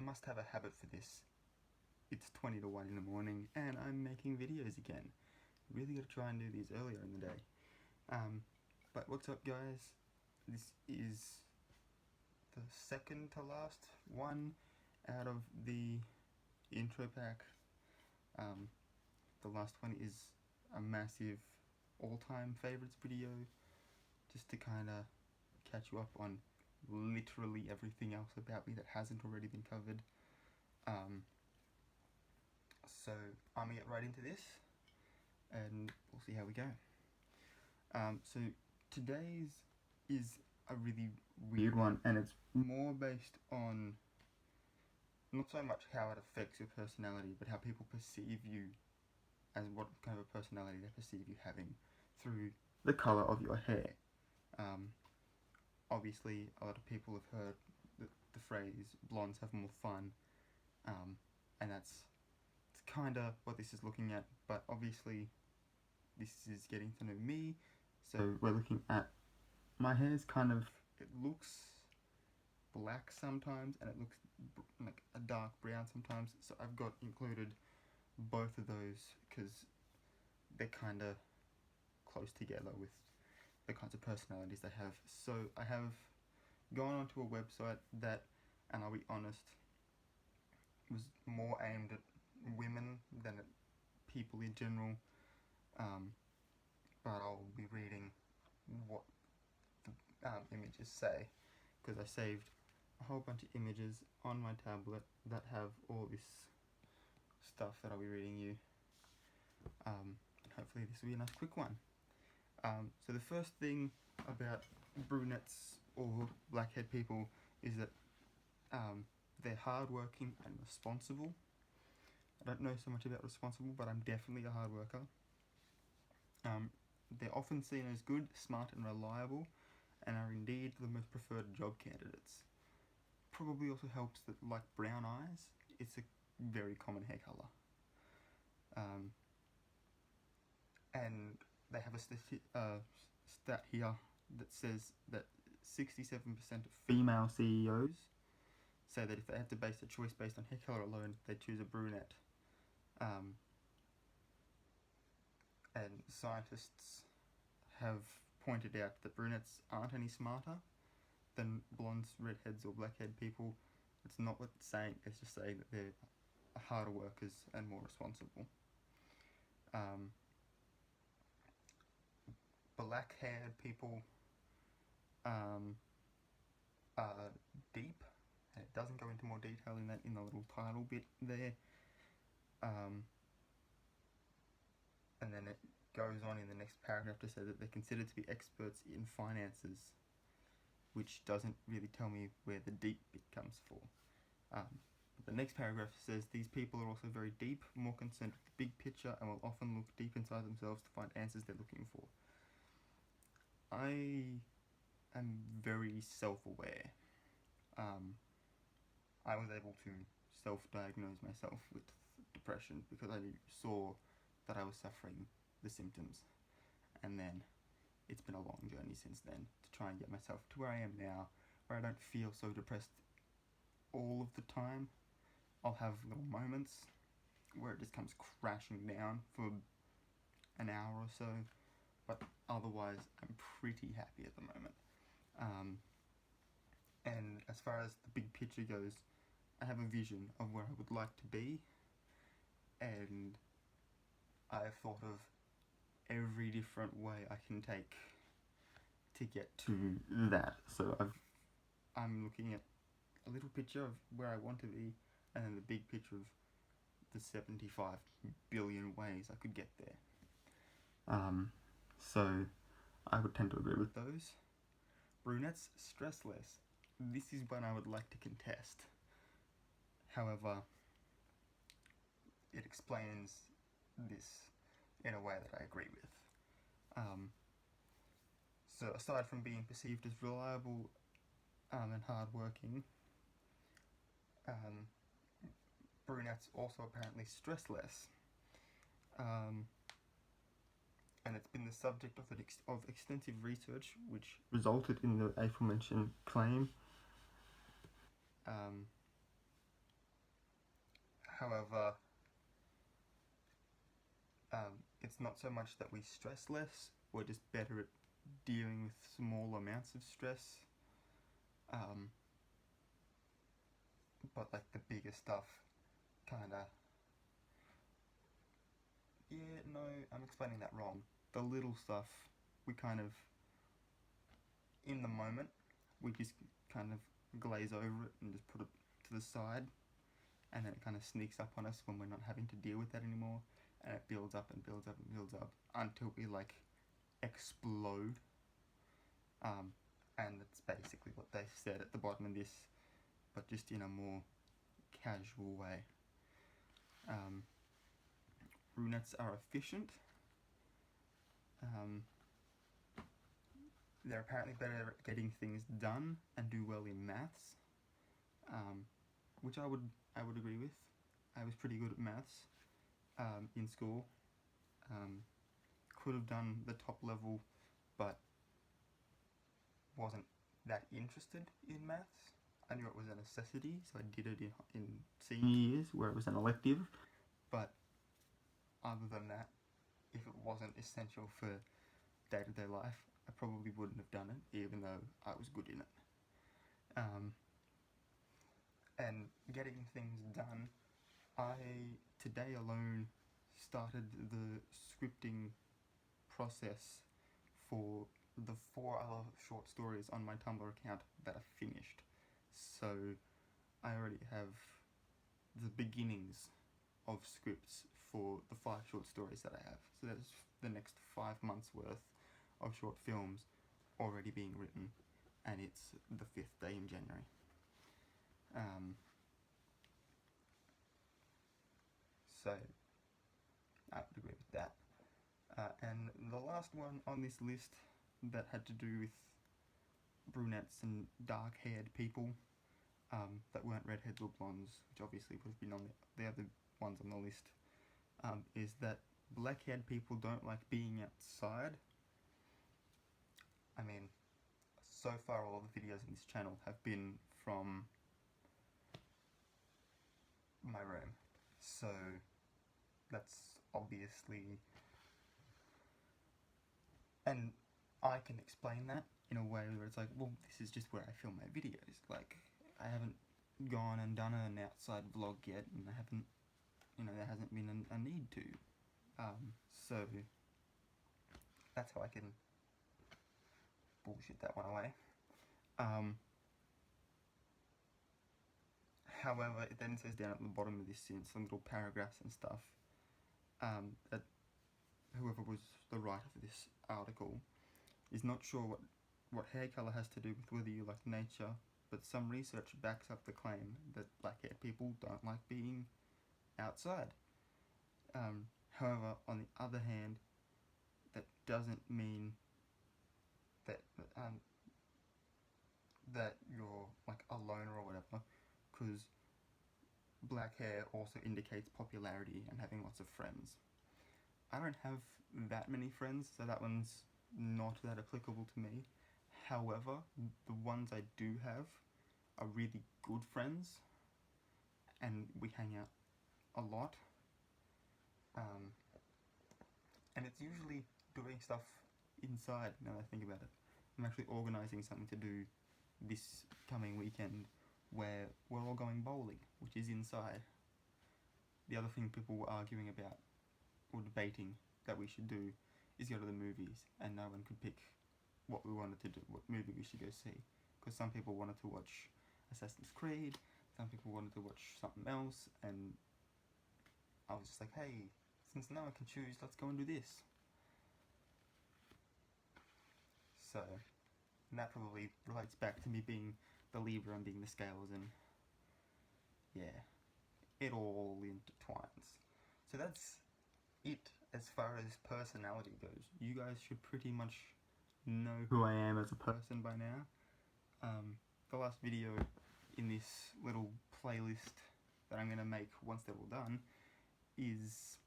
must have a habit for this. It's 20 to 1 in the morning and I'm making videos again. Really gotta try and do these earlier in the day. But what's up, guys? This is the second to last one out of the intro pack. The last one is a massive all-time favorites video, just to kind of catch you up on literally everything else about me that hasn't already been covered. So I'm gonna get right into this and we'll see how we go. So today's is a really weird one, and it's more based on not so much how it affects your personality, but how people perceive you, as what kind of a personality they perceive you having through the colour of your hair. Obviously, a lot of people have heard the phrase blondes have more fun, and it's kind of what this is looking at, but obviously this is getting to know me, so we're looking at my hair's kind of, it looks black sometimes and it looks like a dark brown sometimes, so I've got included both of those because they're kind of close together with the kinds of personalities they have. So I have gone onto a website that, and I'll be honest, was more aimed at women than at people in general, but I'll be reading what the images say, because I saved a whole bunch of images on my tablet that have all this stuff that I'll be reading you. Hopefully this will be a nice quick one. So the first thing about brunettes or blackhead people is that they're hardworking and responsible. I don't know so much about responsible, but I'm definitely a hard worker. They're often seen as good, smart and reliable, and are indeed the most preferred job candidates. Probably also helps that, like brown eyes, it's a very common hair colour. And they have a stat here that says that 67% of female CEOs say that if they had to base a choice based on hair colour alone, they'd choose a brunette. And scientists have pointed out that brunettes aren't any smarter than blondes, redheads or blackhead people. It's not what it's saying, it's just saying that they're harder workers and more responsible. Black-haired people are deep, and it doesn't go into more detail in that in the little title bit there. And then it goes on in the next paragraph to say that they're considered to be experts in finances, which doesn't really tell me where the deep bit comes for. The next paragraph says these people are also very deep, more concerned with the big picture, and will often look deep inside themselves to find answers they're looking for. I am very self-aware. I was able to self-diagnose myself with depression because I saw that I was suffering the symptoms, and then it's been a long journey since then to try and get myself to where I am now, where I don't feel so depressed all of the time. I'll have little moments where it just comes crashing down for an hour or so, but otherwise I'm pretty happy at the moment. And as far as the big picture goes, I have a vision of where I would like to be, and I've thought of every different way I can take to get to that. So I'm looking at a little picture of where I want to be, and then the big picture of the 75 billion ways I could get there. So I would tend to agree with those. Brunettes stress less. This is one I would like to contest. However, it explains this in a way that I agree with. So aside from being perceived as reliable and hardworking, brunettes also apparently stress less. And it's been the subject of extensive research, which resulted in the aforementioned claim. However, it's not so much that we stress less, we're just better at dealing with small amounts of stress. But like the bigger stuff, kinda... Yeah, no, I'm explaining that wrong. The little stuff, we kind of, in the moment, we just kind of glaze over it and just put it to the side, and then it kind of sneaks up on us when we're not having to deal with that anymore, and it builds up and builds up and builds up until we like explode. And that's basically what they said at the bottom of this, but just in a more casual way. Brunettes are efficient. They're apparently better at getting things done and do well in maths, which I would agree with. I was pretty good at maths in school. Could have done the top level, but wasn't that interested in maths. I knew it was a necessity, so I did it in senior years where it was an elective, but other than that, if it wasn't essential for day-to-day life, I probably wouldn't have done it, even though I was good in it. And getting things done, I, today alone, started the scripting process for the 4 other short stories on my Tumblr account that are finished. So I already have the beginnings of scripts for the 5 short stories that I have. So there's the next 5 months worth of short films already being written, and it's the 5th day in January. So I would agree with that. And the last one on this list that had to do with brunettes and dark-haired people that weren't redheads or blondes, which obviously would have been on the other ones on the list, is that black-haired people don't like being outside. I mean, so far all the videos in this channel have been from my room, so that's obviously... And I can explain that in a way where it's like, well, this is just where I film my videos. Like, I haven't gone and done an outside vlog yet, and I haven't, there hasn't been a need to. So that's how I can bullshit that one away. However, it then says down at the bottom of this in some little paragraphs and stuff, that whoever was the writer for this article is not sure what hair colour has to do with whether you like nature, but some research backs up the claim that black-haired people don't like being outside. However, on the other hand, that doesn't mean that that you're like a loner or whatever, because black hair also indicates popularity and having lots of friends. I don't have that many friends, so that one's not that applicable to me. However, the ones I do have are really good friends, and we hang out a lot. And it's usually doing stuff inside, now that I think about it. I'm actually organising something to do this coming weekend where we're all going bowling, which is inside. The other thing people were arguing about, or debating, that we should do is go to the movies, and no one could pick what we wanted to do, what movie we should go see. Because some people wanted to watch Assassin's Creed, some people wanted to watch something else, and I was just like, hey, since no one can choose, let's go and do this. So, and that probably relates back to me being the Libra and being the Scales, and yeah, it all intertwines. So that's it as far as personality goes. You guys should pretty much know who I am as a person by now. The last video in this little playlist that I'm going to make once they're all done is,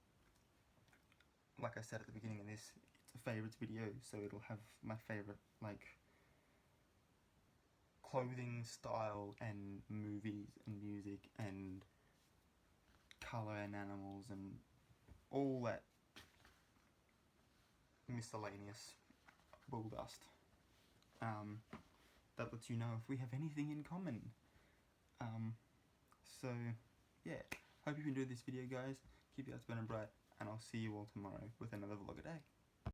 like I said at the beginning of this, it's a favourites video, so it'll have my favourite, like, clothing style and movies and music and colour and animals and all that miscellaneous bull dust. That lets you know if we have anything in common. So yeah, hope you've enjoyed this video, guys. Keep your eyes burning bright, and I'll see you all tomorrow with another vlog a day.